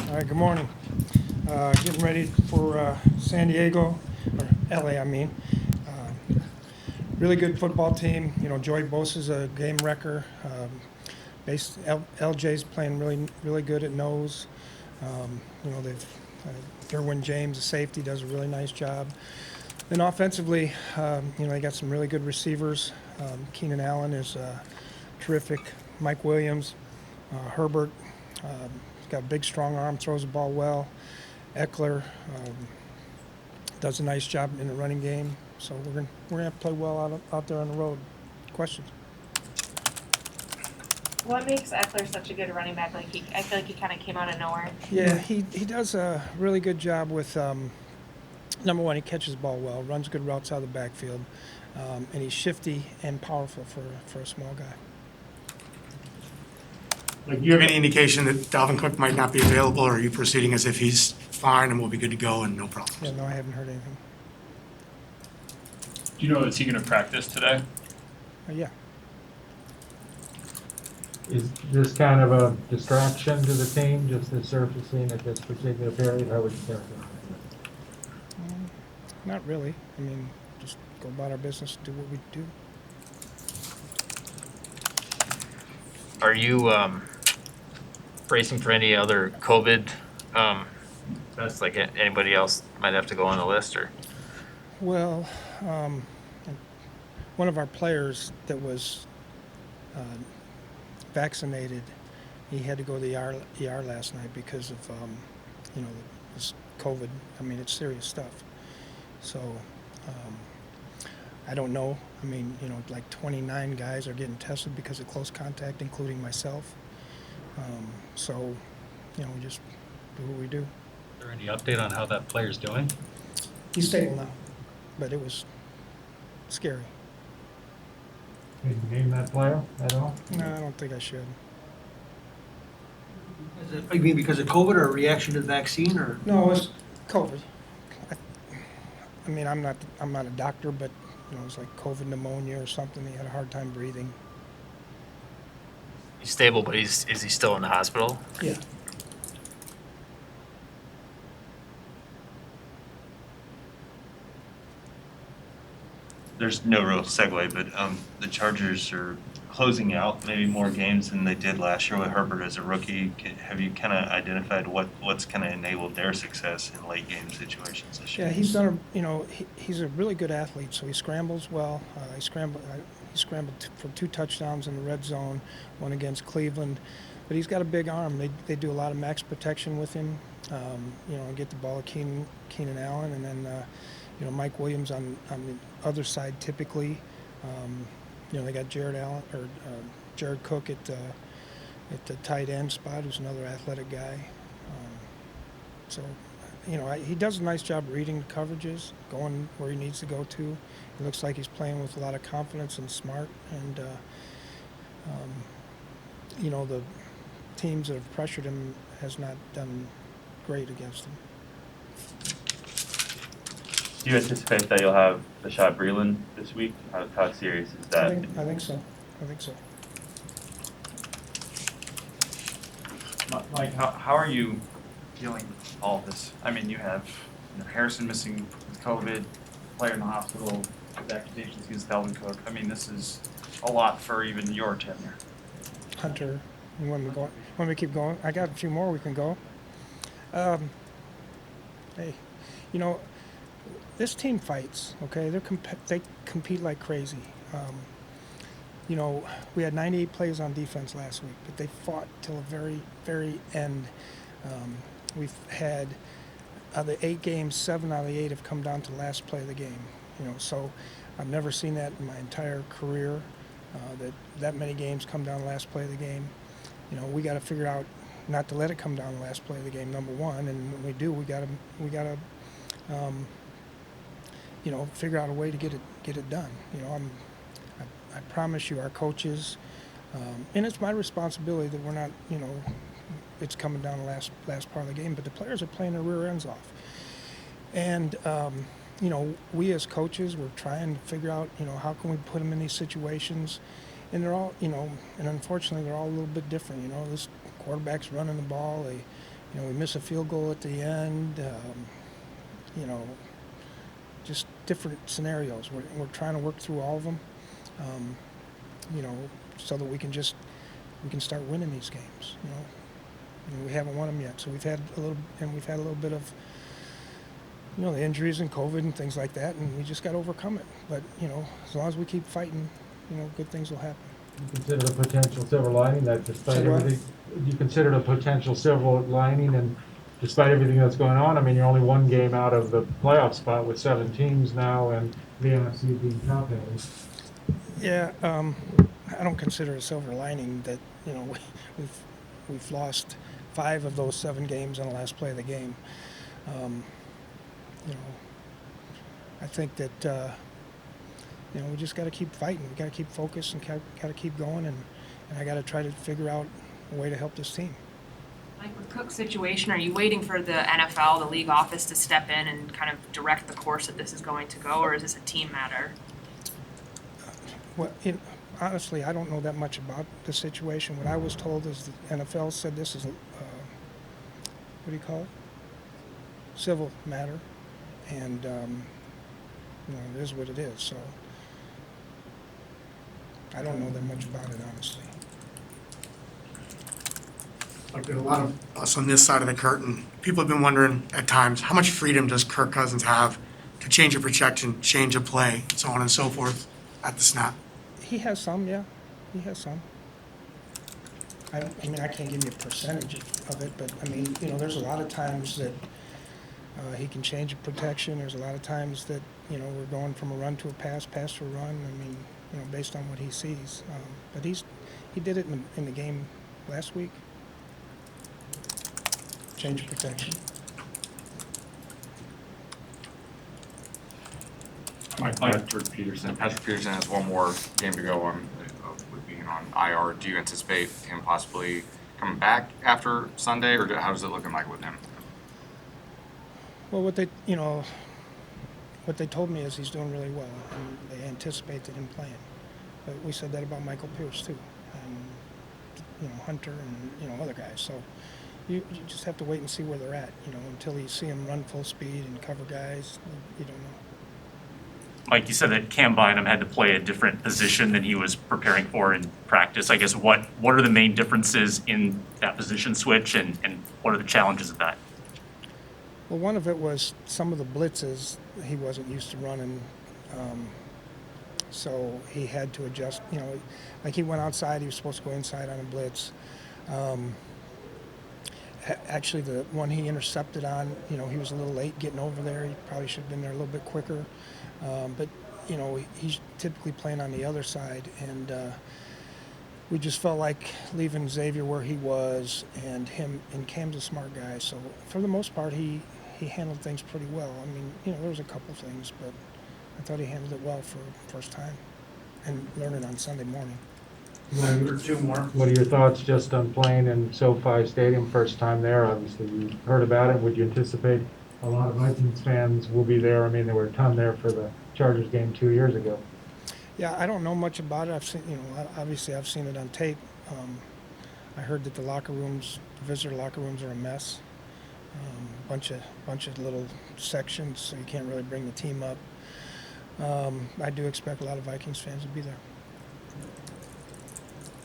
All right, good morning. Getting ready for San Diego, or LA, I mean. Really good football team. You know, Joey Bosa's a game wrecker. LJ's playing really good at nose. You know, Derwin James, the safety, does a really nice job. Then offensively, you know, they got some really good receivers. Keenan Allen is terrific. Mike Williams, Herbert. He's got a big, strong arm, throws the ball well. Eckler does a nice job in the running game. So we're gonna have to play well out there on the road. Questions? What makes Eckler such a good running back? I feel like he kind of came out of nowhere. Yeah, he does a really good job with. Number one, he catches the ball well, runs good routes out of the backfield, and he's shifty and powerful for a small guy. Like, do you have any indication that Dalvin Cook might not be available, or are you proceeding as if he's fine and will be good to go and no problems? Yeah, no, I haven't heard anything. Do you know, is he going to practice today? Yeah. Is this kind of a distraction to the team, just the surfacing at this particular period? How would you characterize it? Not really. I mean, just go about our business, do what we do. Are you bracing for any other COVID tests, like anybody else might have to go on the list, or? Well, one of our players that was vaccinated, he had to go to the ER last night because of, you know, this COVID. I mean, it's serious stuff. So I don't know. I mean, you know, like 29 guys are getting tested because of close contact, including myself. So, you know, we just do what we do. Is there any update on how that player's doing? He's stable now, but it was scary. Can you name that player at all? No, I don't think I should. You mean because of COVID or a reaction to the vaccine, or? No, it's COVID. I mean, I'm not a doctor, but you know, it was like COVID pneumonia or something. He had a hard time breathing. He's stable, but is he still in the hospital? Yeah. There's no real segue, but the Chargers are closing out maybe more games than they did last year with Herbert as a rookie. Have you kind of identified what's kind of enabled their success in late game situations this year? Yeah, he's done. You know, he's a really good athlete. So he scrambles well. He scrambled for 2 touchdowns in the red zone, one against Cleveland. But he's got a big arm. They do a lot of max protection with him. You know, and get the ball to Keenan Allen, and then you know, Mike Williams on the other side typically. You know, they got Jared Cook at the tight end spot, who's another athletic guy. So, you know, he does a nice job reading the coverages, going where he needs to go to. He looks like he's playing with a lot of confidence and smart. And, you know, the teams that have pressured him has not done great against him. Do you anticipate that you'll have Bashad Breeland this week? How serious is that? I think so. Mike, how are you dealing with all of this? I mean, you have Harrison missing with COVID, player in the hospital with accusations against Dalvin Cook. I mean, this is a lot for even your tenure. Hunter, you want me to go? Want me to keep going? I got a few more we can go. Hey, you know, this team fights, okay? They compete like crazy. You know, we had 98 plays on defense last week, but they fought till the very, very end. We've had out of the 8 games, 7 out of the 8 have come down to the last play of the game. You know, so I've never seen that in my entire career. That many games come down the last play of the game. You know, we got to figure out not to let it come down the last play of the game. Number one, and when we do, we got to. You know, figure out a way to get it done. You know, I promise you, our coaches, and it's my responsibility that we're not, you know, it's coming down the last part of the game, but the players are playing their rear ends off. And, you know, we as coaches, we're trying to figure out, you know, how can we put them in these situations. And they're all, you know, and unfortunately they're all a little bit different. You know, this quarterback's running the ball. You know, we miss a field goal at the end. You know, just different scenarios. We're trying to work through all of them. You know, so that we can start winning these games. You know, and we haven't won them yet. So we've had a little bit of, you know, the injuries and COVID and things like that, and we just got to overcome it. But you know, as long as we keep fighting, you know, good things will happen. You consider a potential silver lining that despite Say what? everything, you consider a potential silver lining, and despite everything that's going on, I mean, you're only one game out of the playoff spot with 7 teams now, and the NFC being top heavy. Yeah, I don't consider a silver lining that, you know, we've lost 5 of those 7 games on the last play of the game. You know, I think that you know, we just got to keep fighting. We got to keep focused and got to keep going, and I got to try to figure out a way to help this team. Like with Cook's situation, are you waiting for the NFL, the league office, to step in and kind of direct the course that this is going to go, or is this a team matter? Well, honestly, I don't know that much about the situation. What I was told is the NFL said this is, what do you call it? Civil matter, and you know, it is what it is. So I don't know that much about it, honestly. Like there's a lot of us on this side of the curtain. People have been wondering at times, how much freedom does Kirk Cousins have to change a projection, change a play, so on and so forth at the snap? He has some, yeah. He has some. I mean, I can't give you a percentage of it, but I mean, you know, there's a lot of times that he can change a protection. There's a lot of times that, you know, we're going from a run to a pass to a run. I mean, you know, based on what he sees. But he did it in the game last week. Change of protection. Patrick Peterson has one more game to go on with being on IR. Do you anticipate him possibly coming back after Sunday, or how does it looking like with him? Well, what they told me is he's doing really well, and they anticipated him playing. But we said that about Michael Pierce too, and you know, Hunter, and you know, other guys. So you just have to wait and see where they're at. You know, until you see him run full speed and cover guys, you don't know. Mike, you said that Cam Bynum had to play a different position than he was preparing for in practice. I guess what are the main differences in that position switch, and what are the challenges of that? Well, one of it was some of the blitzes he wasn't used to running, so he had to adjust. You know, like he went outside, he was supposed to go inside on a blitz. Actually, the one he intercepted on, you know, he was a little late getting over there. He probably should have been there a little bit quicker. But, you know, he's typically playing on the other side, and we just felt like leaving Xavier where he was, and Cam's a smart guy. So for the most part, he handled things pretty well. I mean, you know, there was a couple things, but I thought he handled it well for first time and learning on Sunday morning. What are your thoughts just on playing in SoFi Stadium, first time there? Obviously, you heard about it. Would you anticipate a lot of Vikings fans will be there? I mean, there were a ton there for the Chargers game 2 years ago. Yeah, I don't know much about it. I've seen, you know, obviously I've seen it on tape. I heard that the visitor locker rooms are a mess. Bunch of little sections, so you can't really bring the team up. I do expect a lot of Vikings fans to be there.